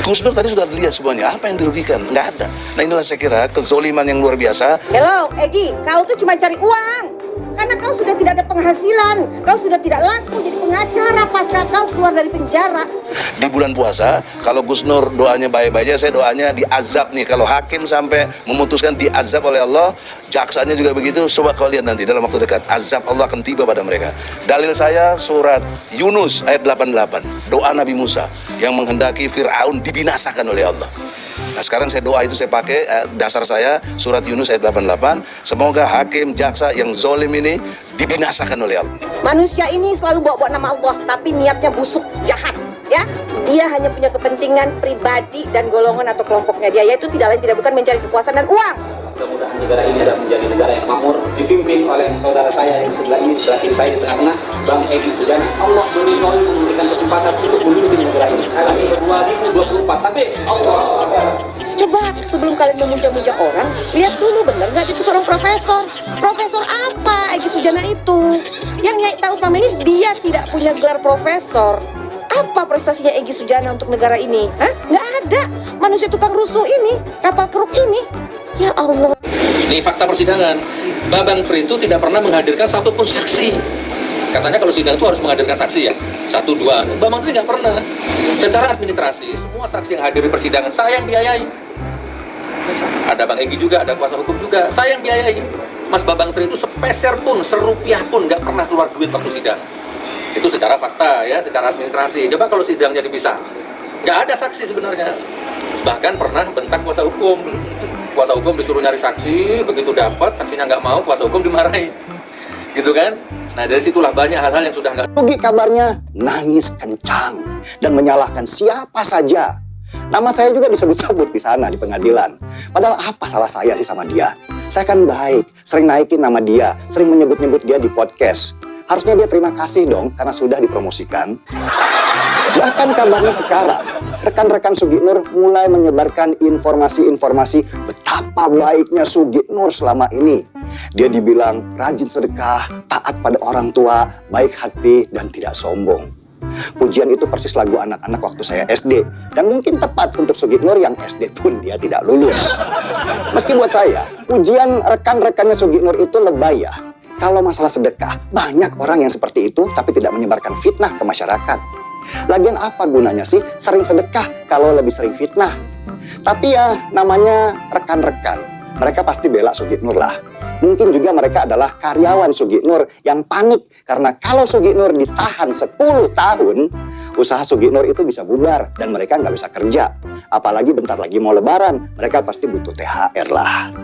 Gus Dur tadi sudah lihat semuanya, apa yang dirugikan? Nggak ada. Nah inilah saya kira kezoliman yang luar biasa. Hello, Egi, kau tuh cuma cari uang. Karena kau sudah tidak ada penghasilan, kau sudah tidak laku jadi pengacara pasca kau keluar dari penjara. Di bulan puasa, kalau Gus Nur doanya baik-baik aja, saya doanya diazab nih. Kalau hakim sampai memutuskan diazab oleh Allah, jaksanya juga begitu. Coba kau lihat nanti dalam waktu dekat, azab Allah akan tiba pada mereka. Dalil saya surat Yunus ayat 88, doa Nabi Musa yang menghendaki Fir'aun dibinasakan oleh Allah. Nah sekarang saya doa itu saya pakai dasar saya surat Yunus ayat 88. Semoga hakim jaksa yang zolim ini dibinasakan oleh Allah. Manusia ini selalu bawa-bawa nama Allah, tapi niatnya busuk, jahat. Ya, dia hanya punya kepentingan pribadi dan golongan atau kelompoknya dia, yaitu tidak lain tidak bukan mencari kekuasaan dan uang. Mudah-mudahan negara ini adalah menjadi negara yang makmur, dipimpin oleh saudara saya yang sebelah ini, sebelah kiri saya di tengah-tengah, Bang Egy Sujana. Allah meridhoi memberikan kesempatan untuk memimpin negara ini. Kami 2024, tapi Allah. Coba sebelum kalian memuja-muja orang, lihat dulu bener nggak itu seorang profesor. Profesor apa Egy Sujana itu? Yang Nyai tahu selama ini dia tidak punya gelar profesor. Apa prestasinya Egy Sujana untuk negara ini? Hah? Nggak ada. Manusia tukang rusuh ini, kapal keruk ini. Ya Allah. Ini fakta persidangan. Babang Tri itu tidak pernah menghadirkan satupun saksi. Katanya kalau sidang itu harus menghadirkan saksi ya, 1, 2. Babang Tri nggak pernah. Secara administrasi, semua saksi yang hadir di persidangan saya yang biayai. Ada Bang Egy juga, ada kuasa hukum juga, saya yang biayai. Mas Babang Tri itu sepeser pun, serupiah pun nggak pernah keluar duit waktu sidang. Itu secara fakta ya, secara administrasi. Coba kalau sidangnya dipisah, nggak ada saksi sebenarnya. Bahkan pernah bentak kuasa hukum. Kuasa hukum disuruh nyari saksi, begitu dapat saksinya nggak mau, kuasa hukum dimarahi, gitu kan? Nah dari situlah banyak hal-hal yang sudah nggak. Rugi kabarnya nangis kencang dan menyalahkan siapa saja. Nama saya juga disebut-sebut di sana di pengadilan. Padahal apa salah saya sih sama dia? Saya kan baik, sering naikin nama dia, sering menyebut-nyebut dia di podcast. Harusnya dia terima kasih dong karena sudah dipromosikan. Bahkan kabarnya sekarang, rekan-rekan Sugi Nur mulai menyebarkan informasi-informasi betapa baiknya Sugi Nur selama ini. Dia dibilang rajin sedekah, taat pada orang tua, baik hati, dan tidak sombong. Pujian itu persis lagu anak-anak waktu saya SD, dan mungkin tepat untuk Sugi Nur yang SD pun dia tidak lulus. Meski buat saya, pujian rekan-rekannya Sugi Nur itu lebay ya. Kalau masalah sedekah, banyak orang yang seperti itu tapi tidak menyebarkan fitnah ke masyarakat. Lagian apa gunanya sih sering sedekah kalau lebih sering fitnah? Tapi ya namanya rekan-rekan, mereka pasti bela Sugi Nur lah. Mungkin juga mereka adalah karyawan Sugi Nur yang panik karena kalau Sugi Nur ditahan 10 tahun, usaha Sugi Nur itu bisa bubar dan mereka nggak bisa kerja. Apalagi bentar lagi mau lebaran, mereka pasti butuh THR lah.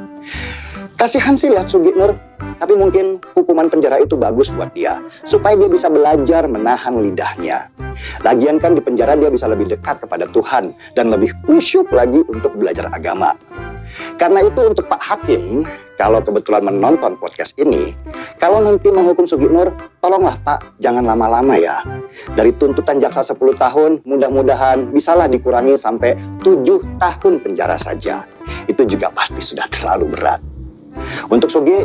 Kasihan sih lihat Sugi Nur, tapi mungkin hukuman penjara itu bagus buat dia, supaya dia bisa belajar menahan lidahnya. Lagian kan di penjara dia bisa lebih dekat kepada Tuhan, dan lebih khusyuk lagi untuk belajar agama. Karena itu untuk Pak Hakim, kalau kebetulan menonton podcast ini, kalau nanti menghukum Sugi Nur, tolonglah Pak, jangan lama-lama ya. Dari tuntutan jaksa 10 tahun, mudah-mudahan bisalah dikurangi sampai 7 tahun penjara saja. Itu juga pasti sudah terlalu berat. Untuk Sugi,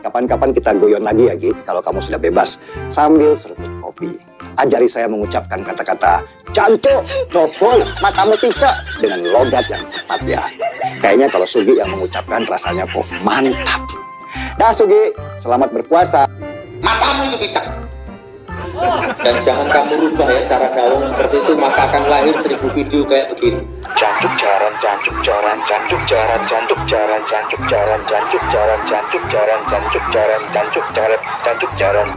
kapan-kapan kita goyon lagi ya Gi, kalau kamu sudah bebas, sambil seruput kopi. Ajari saya mengucapkan kata-kata jancuk, dobol, matamu picak dengan logat yang tepat ya. Kayaknya kalau Sugi yang mengucapkan rasanya kok mantap. Dah Sugi, selamat berpuasa. Matamu itu picak. Dan jangan kamu rubah ya cara gaul seperti itu, maka akan lahir 1000 video kayak begini. Jancuk jaran, jancuk jaran, jancuk jaran, jancuk jaran, jancuk jaran, jancuk jaran, jancuk jaran, jancuk jaran, jancuk jaran, jancuk jaran.